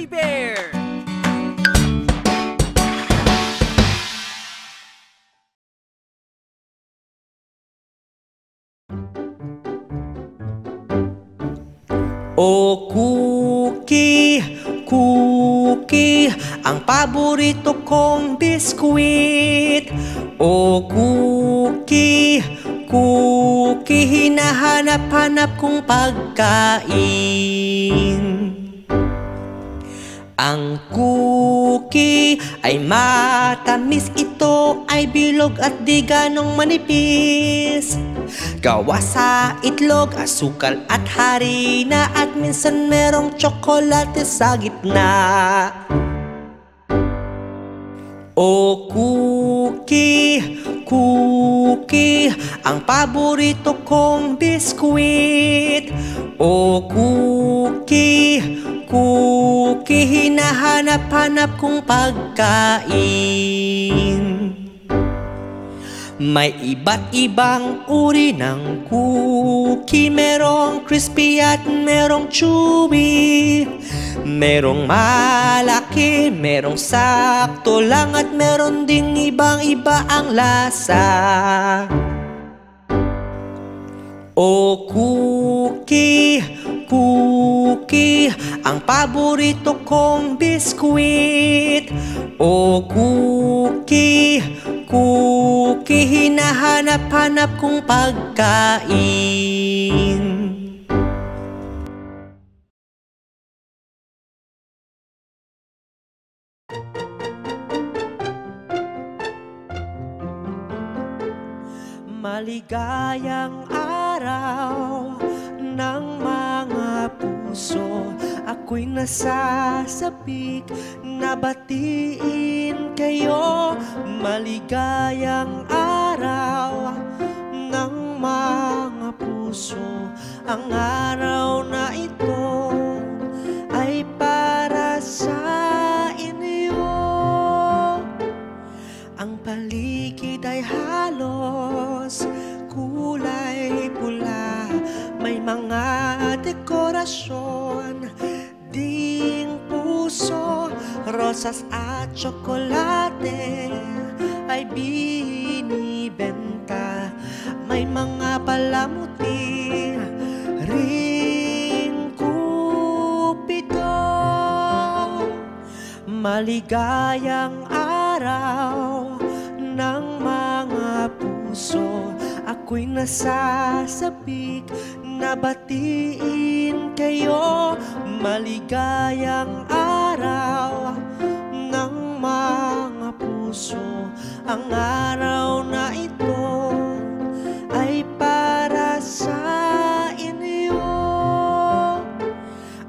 Fuzzy Bear! Oh, cookie, cookie, ang paborito kong biskwit. Oh, cookie, cookie, hinahanap-hanap kong pagkain. Ang cookie ay matamis, ito ay bilog at di ganong manipis. Gawa sa itlog, asukal at harina, at minsan merong tsokolate sa gitna. Oh, cookie, cookie, ang paborito kong biskwit. Oh, cookie, cookie, hinahanap-hanap kong pagkain. May iba't ibang uri ng cookie, merong crispy at merong chewy. Merong malaki, merong sakto lang, at meron ding ibang-iba ang lasa. Oh, cookie, cookie, ang paborito kong biskwit. Oh, cookie, cookie, hinahanap-hanap kong pagkain. Maligayang araw ng mga puso, ako'y nasasabik na batiin kayo. Maligayang araw ng mga puso, ang araw na ito ay para sa inyo. Ang paligid ay halos kulay pula, may mga dekorasyon ding puso, rosas at tsokolate ay binibenta. May mga palamuti ring kupido. Maligayang araw ng mga puso, ako'y nasasabik na batiin kayo. Maligayang araw ng mga puso, ang araw na ito ay para sa inyo.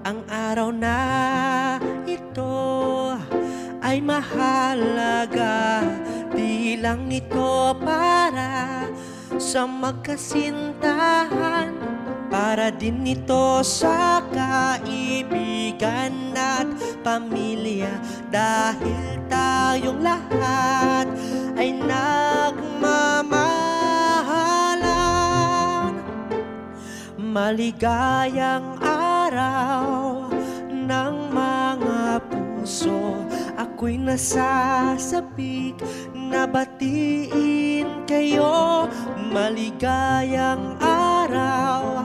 Ang araw na ito ay mahalaga, di lang ito para sa magkasintahan, para din ito sa kaibigan at pamilya, dahil tayong lahat ay nagmamahalan. Maligayang araw ng mga puso, ako'y nasasabik na batiin kayo. Maligayang araw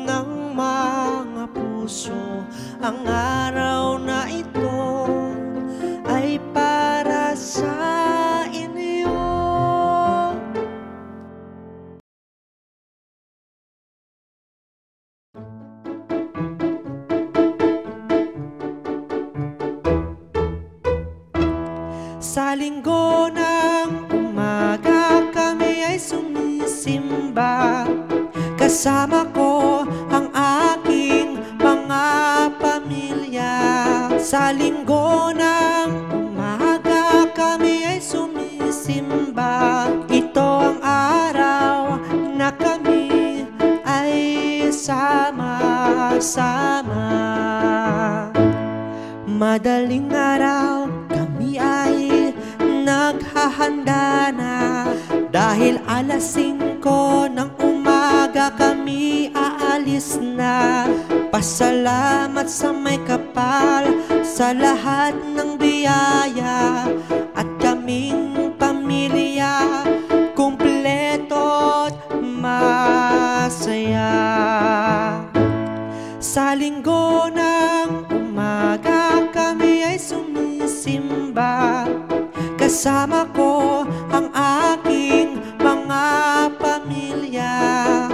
ng mga puso, ang araw na ito ay para sa inyo. Sa linggo ng umaga, kami ay sumisimba. Kasama ko ang aking mga pamilya. Sa linggo ng umaga, kami ay sumisimba. Ito ang araw na kami ay sama-sama. Madaling araw, kami ay naghahanda na, dahil alas 5 ng umaga kami aalis na. Pasalamat sa may kapal, sa lahat ng biyaya at kaming pamilya kumpleto at masaya. Sa linggo ng umaga kami ay sumisimba, kasama ko ang aking mga pamilya.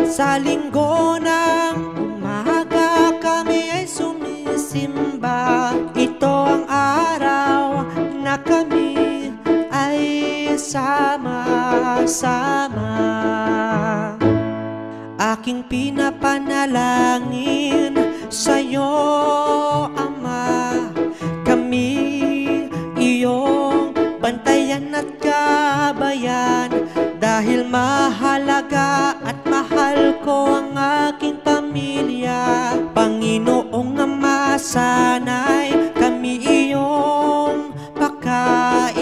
Sa linggo ng umaga kami ay sumisimba, ito ang araw na kami ay sama-sama. Aking pinapanalangin sa'yo, Ama, kami iyong bantayan at gabayan, dahil mahalaga at mahal ko ang aking pamilya. Panginoong Ama, sana'y kami iyong pakaingatan.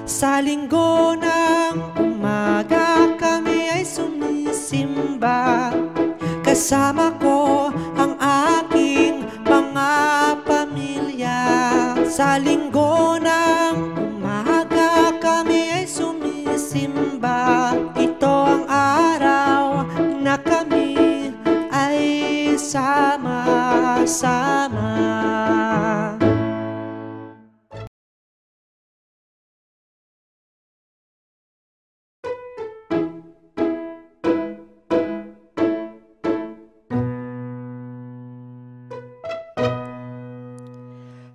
Sa linggo ng umaga kami ay sumisimba, kasama ko ang aking mga pamilya. Sa linggo ng umaga kami ay sumisimba, ito ang araw na kami ay sama-sama.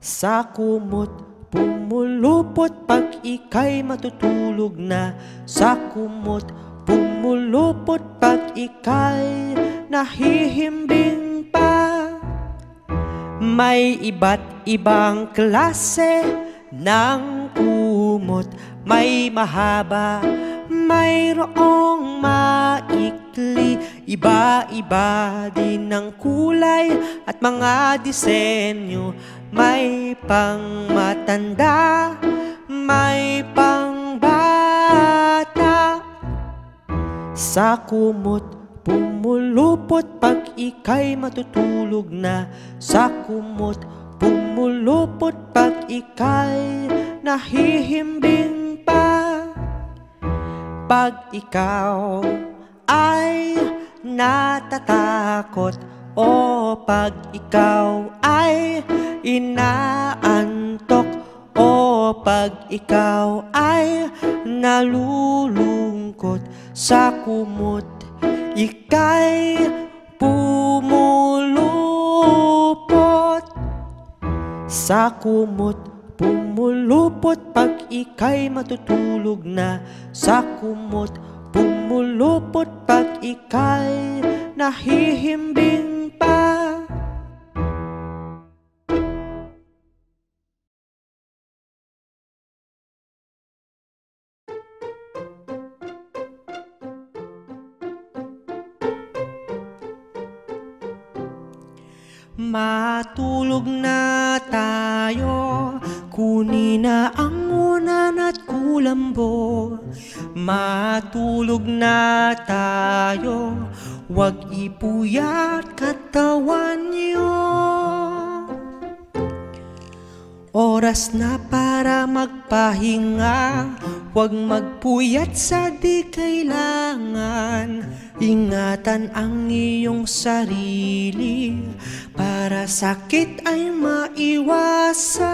Sa kumot pumulupot pag ika'y matutulog na. Sa kumot pumulupot pag ika'y nahihimbing pa. May iba't ibang klase ng kumot, may mahaba, mayroong maikli. Iba-iba din ang kulay at mga disenyo, may pang matanda, may pang bata. Sa kumot pumulupot pag ika'y matutulog na. Sa kumot pumulupot pag ika'y nahihimbing pa. Pag ikaw ay natatakot o pag ikaw ay inaantok o pag ikaw ay nalulungkot, sa kumot ika'y pumulupot. Sa kumot pumulupot pag ika'y matutulog na. Sa kumot pumulupot pag ika'y nahihimbing pa. Matulog na tayo, kunin na ang unan at kulambo. Matulog na tayo, wag ipuyat katawan niyo. Oras na para magpahinga, wag magpuyat sa di kailangan. Ingatan ang iyong sarili para sakit ay maiwasan.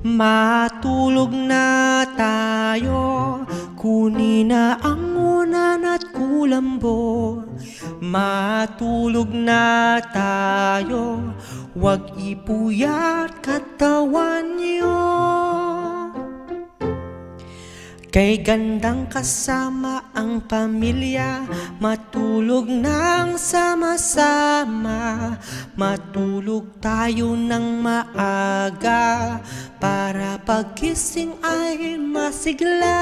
Matulog na tayo, kunin na ang unan at kulambo. Matulog na tayo, wag ipuyat katawan niyo. Kay gandang kasama ang pamilya, matulog nang sama-sama. Matulog tayo ng maaga para pagkising ay masigla.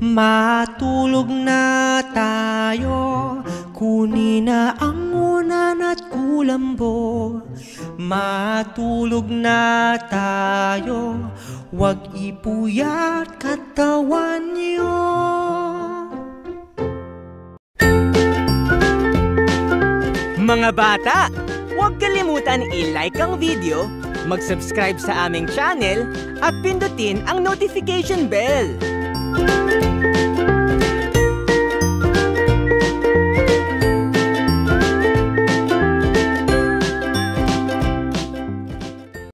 Matulog na tayo, kunin na ang unan at kulambo. Matulog na tayo, wag ipuyat katawan niyo. Mga bata, huwag kalimutan i-like ang video, mag-subscribe sa aming channel, at pindutin ang notification bell.